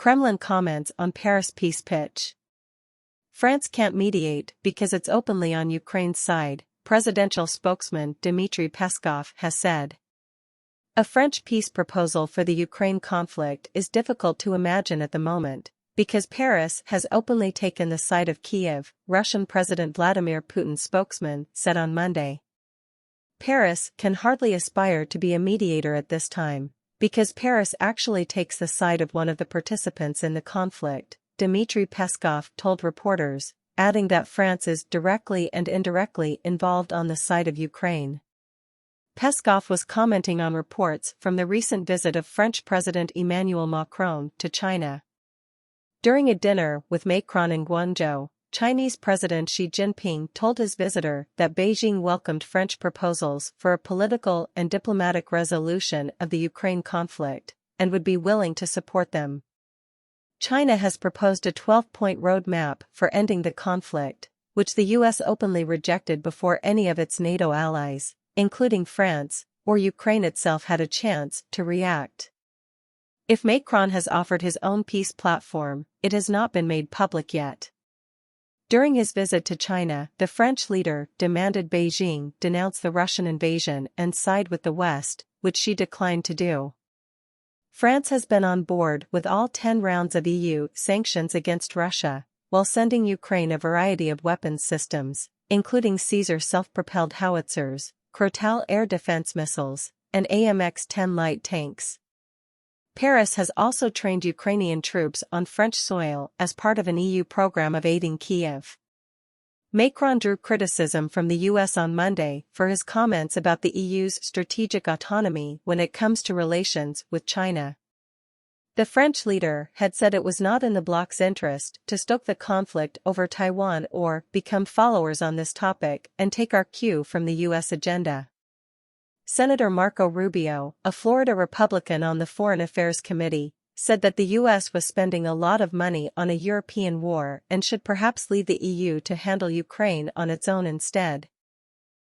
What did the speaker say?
Kremlin comments on Paris peace pitch. France can't mediate because it's openly on Ukraine's side, presidential spokesman Dmitry Peskov has said. A French peace proposal for the Ukraine conflict is difficult to imagine at the moment, because Paris has openly taken the side of Kyiv, Russian President Vladimir Putin's spokesman said on Monday. Paris can hardly aspire to be a mediator at this time, because Paris actually takes the side of one of the participants in the conflict, Dmitry Peskov told reporters, adding that France is directly and indirectly involved on the side of Ukraine. Peskov was commenting on reports from the recent visit of French President Emmanuel Macron to China. During a dinner with Macron in Guangzhou, Chinese President Xi Jinping told his visitor that Beijing welcomed French proposals for a political and diplomatic resolution of the Ukraine conflict, and would be willing to support them. China has proposed a 12-point roadmap for ending the conflict, which the U.S. openly rejected before any of its NATO allies, including France, or Ukraine itself had a chance to react. If Macron has offered his own peace platform, it has not been made public yet. During his visit to China, the French leader demanded Beijing denounce the Russian invasion and side with the West, which she declined to do. France has been on board with all 10 rounds of EU sanctions against Russia, while sending Ukraine a variety of weapons systems, including Caesar self-propelled howitzers, Crotale air defense missiles, and AMX-10 light tanks. Paris has also trained Ukrainian troops on French soil as part of an EU program of aiding Kyiv. Macron drew criticism from the US on Monday for his comments about the EU's strategic autonomy when it comes to relations with China. The French leader had said it was not in the bloc's interest to stoke the conflict over Taiwan or become followers on this topic and take our cue from the U.S. agenda. Senator Marco Rubio, a Florida Republican on the Foreign Affairs Committee, said that the U.S. was spending a lot of money on a European war and should perhaps leave the EU to handle Ukraine on its own instead.